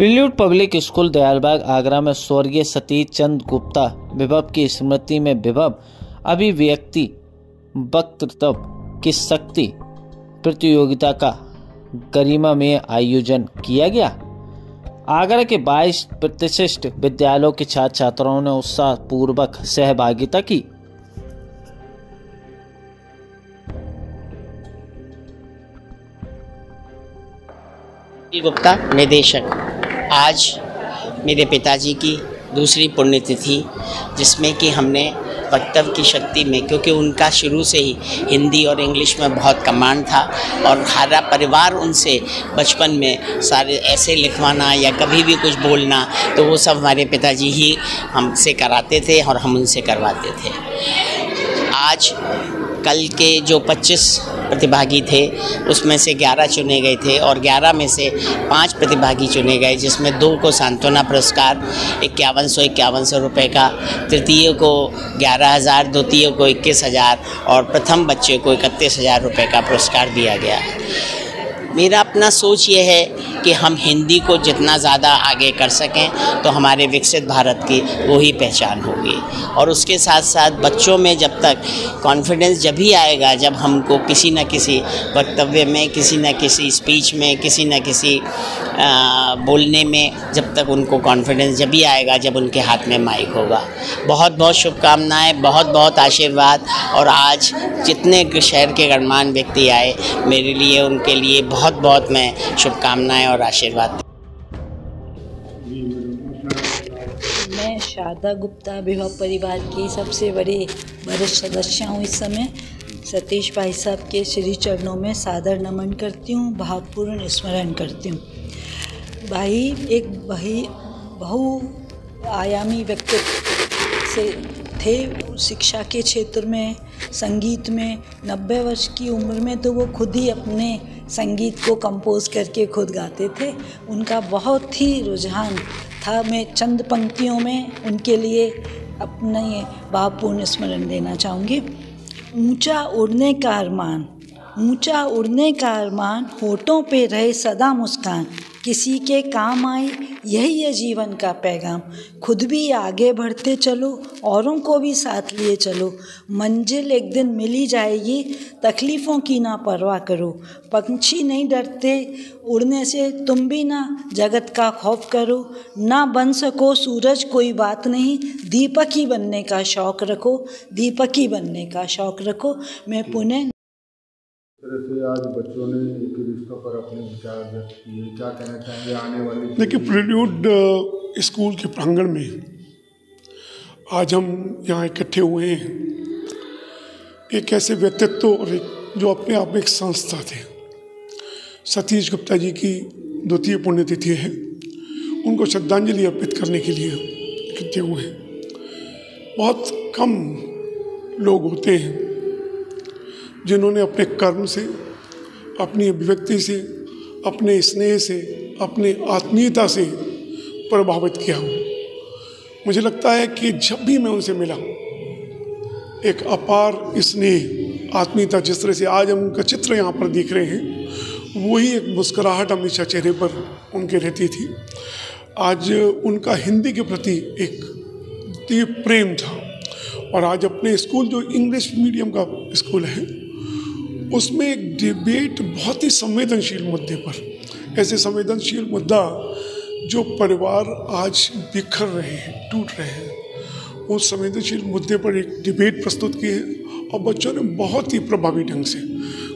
Prelude public school Dayalbagh Agra में स्वर्गीय सतीश चंद्र गुप्ता विभव की स्मृति में विभव अभिव्यक्ति वक्तृत्व की शक्ति प्रतियोगिता का गरिमामय आयोजन किया गया। आगरा के 22 प्रतिष्ठित विद्यालयों के छात्र छात्राओं ने उत्साहपूर्वक सहभागिता की। गुप्ता निदेशक। आज मेरे पिताजी की दूसरी पुण्यतिथि, जिसमें कि हमने वक्तव्य की शक्ति में, क्योंकि उनका शुरू से ही हिंदी और इंग्लिश में बहुत कमांड था और हमारा परिवार उनसे बचपन में सारे ऐसे लिखवाना या कभी भी कुछ बोलना, तो वो सब हमारे पिताजी ही हमसे कराते थे और हम उनसे करवाते थे। आज कल के जो 25 प्रतिभागी थे उसमें से 11 चुने गए थे और 11 में से 5 प्रतिभागी चुने गए, जिसमें 2 को सांत्वना पुरस्कार 5100 रुपये का, तृतीय को 11,000, द्वितीय को 21,000 और प्रथम बच्चे को 31,000 रुपये का पुरस्कार दिया गया। मेरा अपना सोच ये है कि हम हिंदी को जितना ज़्यादा आगे कर सकें तो हमारे विकसित भारत की वो ही पहचान होगी। और उसके साथ साथ बच्चों में जब तक कॉन्फिडेंस जब ही आएगा जब हमको किसी न किसी वक्तव्य में, किसी न किसी स्पीच में, किसी न किसी बोलने में, जब तक उनको कॉन्फिडेंस जब ही आएगा जब उनके हाथ में माइक होगा। बहुत बहुत शुभकामनाएं, बहुत बहुत आशीर्वाद। और आज जितने शहर के गणमान्य व्यक्ति आए, मेरे लिए उनके लिए बहुत बहुत मैं शुभकामनाएं और आशीर्वाद। मैं शारदा गुप्ता विभव परिवार की सबसे बड़ी वरिष्ठ सदस्य हूँ। इस समय सतीश भाई साहब के श्री चरणों में सादर नमन करती हूँ, भावपूर्ण स्मरण करती हूँ। भाई एक बहुआयामी व्यक्तित्व से थे। शिक्षा के क्षेत्र में, संगीत में 90 वर्ष की उम्र में तो वो खुद ही अपने संगीत को कंपोज करके खुद गाते थे। उनका बहुत ही रुझान था। मैं चंद पंक्तियों में उनके लिए अपने भावपूर्ण स्मरण देना चाहूँगी। ऊंचा उड़ने का अरमान, ऊंचा उड़ने का अरमान, होठों पे रहे सदा मुस्कान, किसी के काम आए यही है जीवन का पैगाम। खुद भी आगे बढ़ते चलो, औरों को भी साथ लिए चलो, मंजिल एक दिन मिली जाएगी, तकलीफ़ों की ना परवाह करो। पंछी नहीं डरते उड़ने से, तुम भी ना जगत का खौफ करो। ना बन सको सूरज कोई बात नहीं, दीपक ही बनने का शौक़ रखो, दीपक ही बनने का शौक़ रखो। मैं पुणे तरह से आज बच्चों ने एक रिश्तों पर अपने विचार व्यक्त किए, क्या कहना चाहेंगे आने वाले? देखिए, प्रील्यूड स्कूल के प्रांगण में आज हम यहाँ इकट्ठे हुए हैं। एक ऐसे व्यक्तित्व और एक जो अपने आप में एक संस्था थे। सतीश गुप्ता जी की द्वितीय पुण्यतिथि है, उनको श्रद्धांजलि अर्पित करने के लिए इकट्ठे हुए हैं। बहुत कम लोग होते हैं जिन्होंने अपने कर्म से, अपनी अभिव्यक्ति से, अपने स्नेह से, अपने आत्मीयता से प्रभावित किया हो। मुझे लगता है कि जब भी मैं उनसे मिला, एक अपार स्नेह, आत्मीयता, जिस तरह से आज हम उनका चित्र यहाँ पर देख रहे हैं, वही एक मुस्कुराहट हमेशा चेहरे पर उनके रहती थी। आज उनका हिंदी के प्रति एक तीव्र प्रेम था। और आज अपने स्कूल, जो इंग्लिश मीडियम का स्कूल है, उसमें एक डिबेट बहुत ही संवेदनशील मुद्दे पर, ऐसे संवेदनशील मुद्दा जो परिवार आज बिखर रहे हैं, टूट रहे हैं, उस संवेदनशील मुद्दे पर एक डिबेट प्रस्तुत की है। और बच्चों ने बहुत ही प्रभावी ढंग से,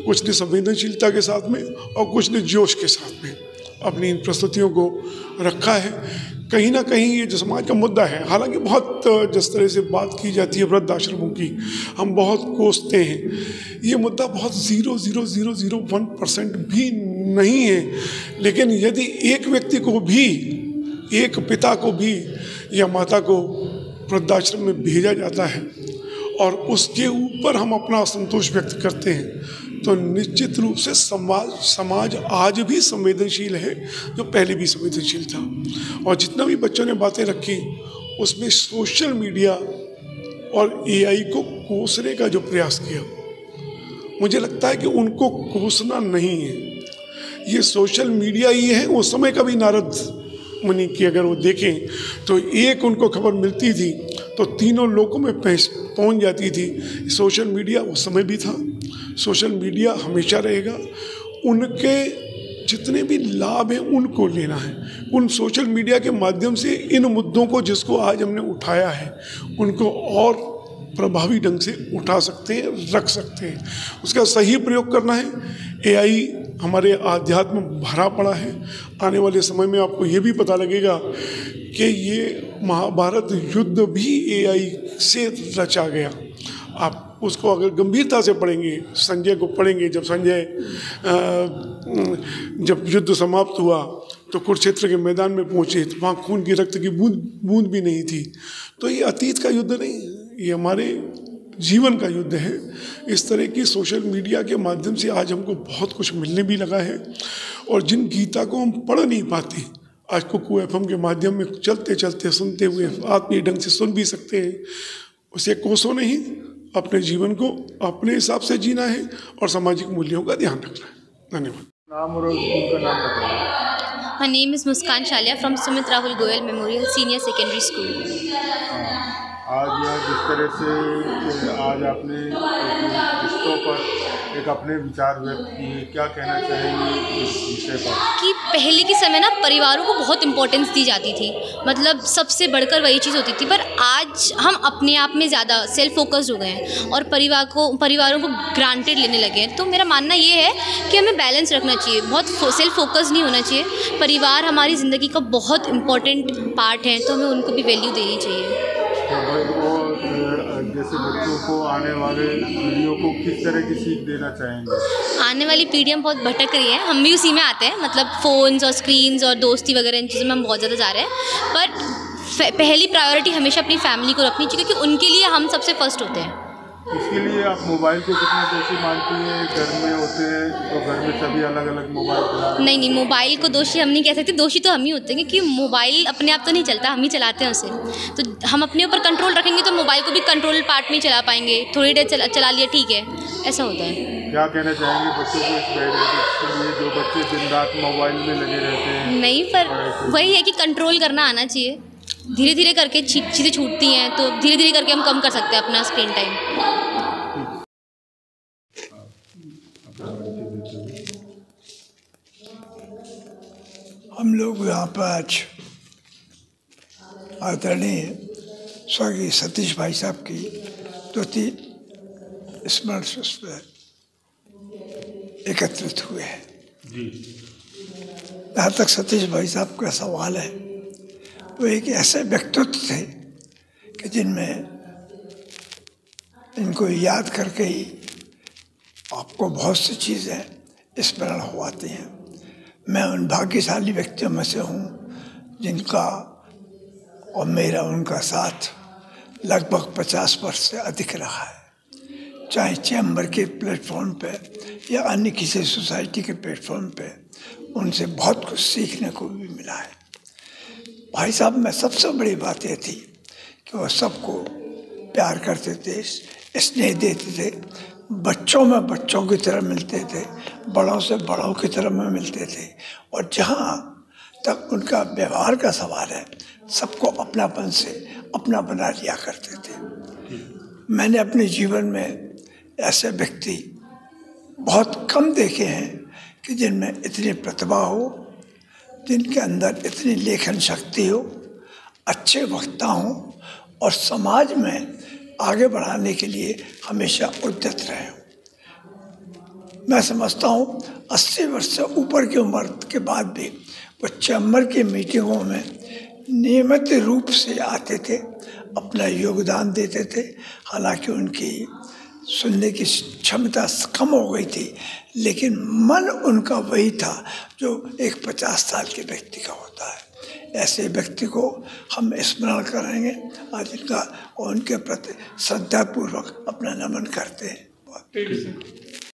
कुछ ने संवेदनशीलता के साथ में और कुछ ने जोश के साथ में अपनी इन प्रस्तुतियों को रखा है। कहीं ना कहीं ये जो समाज का मुद्दा है, हालांकि बहुत जिस तरह से बात की जाती है वृद्धाश्रमों की, हम बहुत कोसते हैं, ये मुद्दा बहुत 0.0001% भी नहीं है। लेकिन यदि एक व्यक्ति को भी, एक पिता को भी या माता को वृद्धाश्रम में भेजा जाता है और उसके ऊपर हम अपना असंतोष व्यक्त करते हैं, तो निश्चित रूप से समाज आज भी संवेदनशील है, जो पहले भी संवेदनशील था। और जितना भी बच्चों ने बातें रखी, उसमें सोशल मीडिया और एआई को कोसने का जो प्रयास किया, मुझे लगता है कि उनको कोसना नहीं है। ये सोशल मीडिया ही है। उस समय कभी नारद मुनि की अगर वो देखें तो एक उनको खबर मिलती थी तो तीनों लोगों में पहुंच जाती थी। सोशल मीडिया उस समय भी था, सोशल मीडिया हमेशा रहेगा। उनके जितने भी लाभ हैं उनको लेना है। उन सोशल मीडिया के माध्यम से इन मुद्दों को जिसको आज हमने उठाया है उनको और प्रभावी ढंग से उठा सकते हैं, रख सकते हैं। उसका सही प्रयोग करना है। एआई हमारे आध्यात्म में भरा पड़ा है। आने वाले समय में आपको ये भी पता लगेगा कि ये महाभारत युद्ध भी एआई से रचा गया। आप उसको अगर गंभीरता से पढ़ेंगे, संजय को पढ़ेंगे, जब युद्ध समाप्त हुआ तो कुरुक्षेत्र के मैदान में पहुँचे तो वहाँ खून की रक्त की बूंद भी नहीं थी। तो ये अतीत का युद्ध नहीं है, ये हमारे जीवन का युद्ध है। इस तरह की सोशल मीडिया के माध्यम से आज हमको बहुत कुछ मिलने भी लगा है। और जिन गीता को हम पढ़ नहीं पाते, आज कुकू एफएम के माध्यम में चलते चलते सुनते हुए आत्मीय ढंग से सुन भी सकते हैं। उसे कोसों नहीं, अपने जीवन को अपने हिसाब से जीना है और सामाजिक मूल्यों का ध्यान रखना है। धन्यवाद। नाम और स्कूल का नाम बताइए। My name is Muskan Shalia from Sumit Rahul Goyal Memorial Senior Secondary School. आज यह जिस तरह से आज आपने रिश्तों पर एक अपने विचार व्यक्त किए, क्या कहना चाहेंगे इस विषय पर? कि पहले के समय ना परिवारों को बहुत इम्पोर्टेंस दी जाती थी, मतलब सबसे बढ़कर वही चीज़ होती थी। पर आज हम अपने आप में ज़्यादा सेल्फ फोकस्ड हो गए हैं और परिवारों को ग्रांटेड लेने लगे हैं। तो मेरा मानना ये है कि हमें बैलेंस रखना चाहिए, बहुत सेल्फ फोकस नहीं होना चाहिए। परिवार हमारी ज़िंदगी का बहुत इम्पोर्टेंट पार्ट है, तो हमें उनको भी वैल्यू देनी चाहिए। जैसे बच्चों को, आने वाले पीढ़ियों को किस तरह की सीख देना चाहेंगे? आने वाली पीढ़ियाँ बहुत भटक रही हैं, हम भी उसी में आते हैं, मतलब फ़ोन्स और स्क्रीन्स और दोस्ती वगैरह इन चीज़ों में हम बहुत ज़्यादा जा रहे हैं। पर पहली प्रायोरिटी हमेशा अपनी फैमिली को रखनी चाहिए, क्योंकि उनके लिए हम सबसे फर्स्ट होते हैं। इसके लिए आप मोबाइल को कितना दोषी मानती हैं? घर में होते हैं तो घर में सभी अलग अलग मोबाइल चला रहे हैं। नहीं, मोबाइल को दोषी हम नहीं कह सकते, दोषी तो हम ही होते हैं, क्योंकि मोबाइल अपने आप तो नहीं चलता, हम ही चलाते हैं उसे। तो हम अपने ऊपर कंट्रोल रखेंगे तो मोबाइल को भी कंट्रोल पार्ट में चला पाएंगे। थोड़ी देर चला लिया, ठीक है, ऐसा होता है। क्या कहना चाहेंगे बच्चों को इस के लिए, जो बच्चे दिन रात मोबाइल में लगे रहते हैं? नहीं, पर वही है कि कंट्रोल करना आना चाहिए। धीरे धीरे करके चीज़ें छूटती हैं, तो धीरे धीरे करके हम कम कर सकते हैं अपना स्क्रीन टाइम। हम लोग यहाँ पर आज आदरणीय स्वर्गीय सतीश भाई साहब की 2-3 स्मरण पर एकत्रित हुए हैं। जहाँ तक सतीश भाई साहब का सवाल है, वो एक ऐसे व्यक्तित्व थे कि जिनमें इनको याद करके ही आपको बहुत सी चीज़ें स्मरण हो आती हैं। मैं उन भाग्यशाली व्यक्तियों में से हूँ जिनका और मेरा उनका साथ लगभग 50 वर्ष से अधिक रहा है। चाहे चैम्बर के प्लेटफॉर्म पे या अन्य किसी सोसाइटी के प्लेटफॉर्म पे उनसे बहुत कुछ सीखने को भी मिला है। भाई साहब में सबसे बड़ी बात यह थी कि वो सबको प्यार करते थे, स्नेह देते थे, बच्चों में बच्चों की तरह मिलते थे, बड़ों से बड़ों की तरह में मिलते थे। और जहाँ तक उनका व्यवहार का सवाल है, सबको अपनापन से अपना बना लिया करते थे। मैंने अपने जीवन में ऐसे व्यक्ति बहुत कम देखे हैं कि जिनमें इतनी प्रतिभा हो, जिनके अंदर इतनी लेखन शक्ति हो, अच्छे वक्ता हों और समाज में आगे बढ़ाने के लिए हमेशा उद्यत रहे हो। मैं समझता हूँ 80 वर्ष से ऊपर की उम्र के बाद भी वो चैम्बर की मीटिंगों में नियमित रूप से आते थे, अपना योगदान देते थे। हालांकि उनकी सुनने की क्षमता कम हो गई थी, लेकिन मन उनका वही था जो एक 50 साल के व्यक्ति का होता है। ऐसे व्यक्ति को हम स्मरण करेंगे आज इनका और उनके प्रति श्रद्धापूर्वक अपना नमन करते हैं।